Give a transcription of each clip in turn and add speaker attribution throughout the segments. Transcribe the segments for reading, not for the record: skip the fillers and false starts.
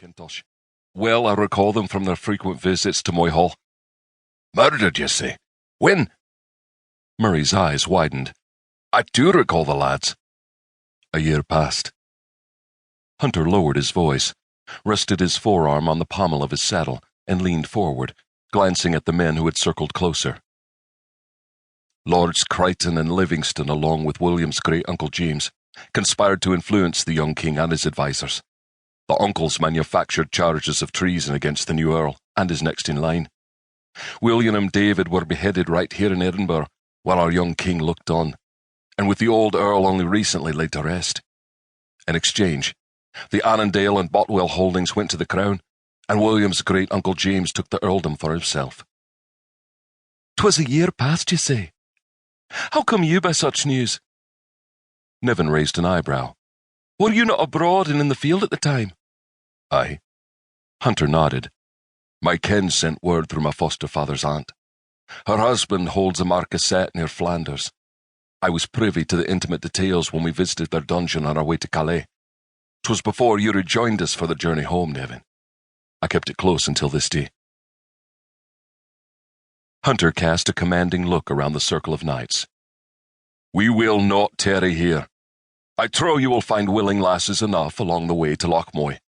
Speaker 1: MacKintosh. Well, I recall them from their frequent visits to Moy Hall. Murdered, you say? When? Murray's eyes widened. I do recall the lads. A year passed. Hunter lowered his voice, rested his forearm on the pommel of his saddle, and leaned forward, glancing at the men who had circled closer. Lords Crichton and Livingston, along with William's great-uncle James, conspired to influence the young king and his advisers. The uncles manufactured charges of treason against the new earl and his next in line. William and David were beheaded right here in Edinburgh, while our young king looked on, and with the old earl only recently laid to rest. In exchange, the Annandale and Bothwell holdings went to the crown, and William's great-uncle James took the earldom for himself. 'Twas a year past, you say? How come you by such news? Niven raised an eyebrow. Were you not abroad and in the field at the time? Aye. Hunter nodded. My ken sent word through my foster father's aunt. Her husband holds a marquisate near Flanders. I was privy to the intimate details when we visited their dungeon on our way to Calais. 'Twas before you rejoined us for the journey home, Niven. I kept it close until this day. Hunter cast a commanding look around the circle of knights. We will not tarry here. I trow you will find willing lasses enough along the way to Lochmoy.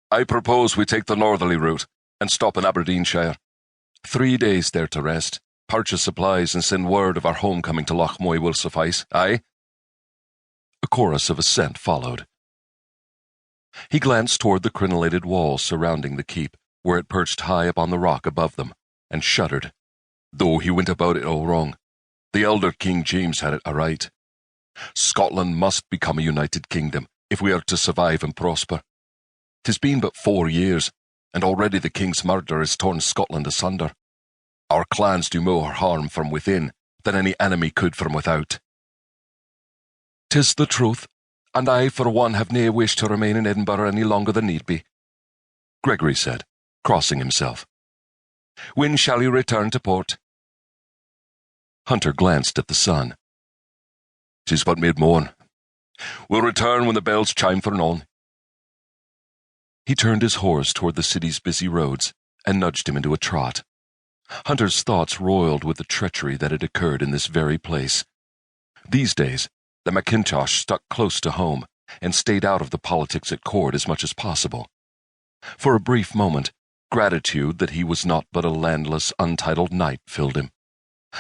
Speaker 1: I propose we take the northerly route and stop in Aberdeenshire. 3 days there to rest, purchase supplies, and send word of our homecoming to Lochmoy will suffice, aye? A chorus of assent followed. He glanced toward the crenellated walls surrounding the keep, where it perched high upon the rock above them, and shuddered. Though he went about it all wrong, the elder King James had it aright. Scotland must become a united kingdom if we are to survive and prosper. 'Tis been but 4 years, and already the king's murder has torn Scotland asunder. Our clans do more harm from within than any enemy could from without. 'Tis the truth, and I for one have nae wish to remain in Edinburgh any longer than need be, Gregory said, crossing himself. When shall you return to port? Hunter glanced at the sun. 'Tis but mid-morn. We'll return when the bells chime for noon. He turned his horse toward the city's busy roads and nudged him into a trot. Hunter's thoughts roiled with the treachery that had occurred in this very place. These days, the MacKintosh stuck close to home and stayed out of the politics at court as much as possible. For a brief moment, gratitude that he was not but a landless, untitled knight filled him.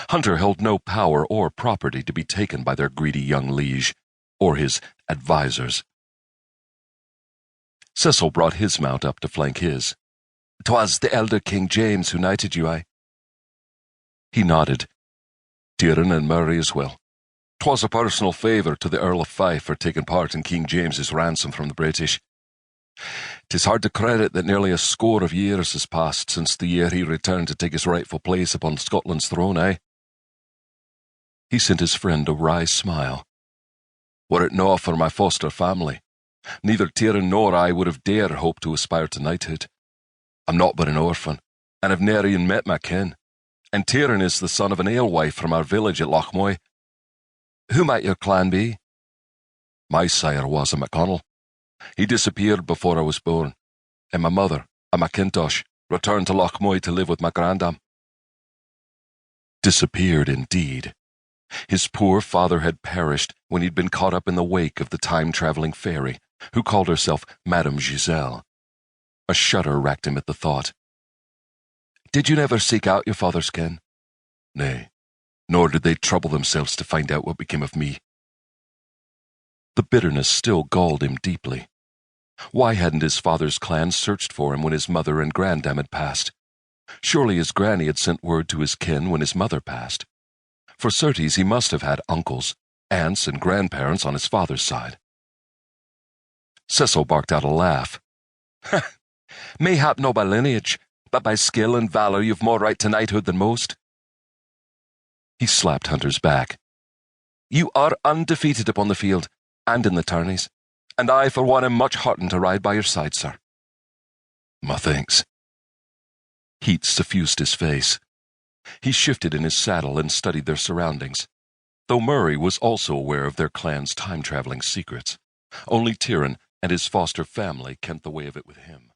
Speaker 1: Hunter held no power or property to be taken by their greedy young liege, or his advisers. Cecil brought his mount up to flank his. 'Twas the elder King James who knighted you, aye? He nodded. Tyrone and Murray as well. 'Twas a personal favour to the Earl of Fife for taking part in King James's ransom from the British. 'Tis hard to credit that nearly a score of years has passed since the year he returned to take his rightful place upon Scotland's throne, eh? He sent his friend a wry smile. Were it not for my foster family, neither Tyrone nor I would have dared hope to aspire to knighthood. I'm not but an orphan, and have ne'er e'en met my kin, and Tyrone is the son of an alewife from our village at Lochmoy. Who might your clan be? My sire was a MacConnell. He disappeared before I was born, and my mother, a MacKintosh, returned to Lochmoy to live with my grandam. Disappeared indeed. His poor father had perished when he'd been caught up in the wake of the time-traveling faerie, who called herself Madame Giselle. A shudder racked him at the thought. Did you never seek out your father's kin? Nay, nor did they trouble themselves to find out what became of me. The bitterness still galled him deeply. Why hadn't his father's clan searched for him when his mother and grandam had passed? Surely his granny had sent word to his kin when his mother passed. For certes he must have had uncles, aunts, and grandparents on his father's side. Cecil barked out a laugh. Mayhap no by lineage, but by skill and valour you've more right to knighthood than most. He slapped Hunter's back. You are undefeated upon the field, and in the tourneys, and I for one am much heartened to ride by your side, sir. My thanks. Heat suffused his face. He shifted in his saddle and studied their surroundings, though Murray was also aware of their clan's time-traveling secrets. Only Tyrone and his foster family kent the way of it with him.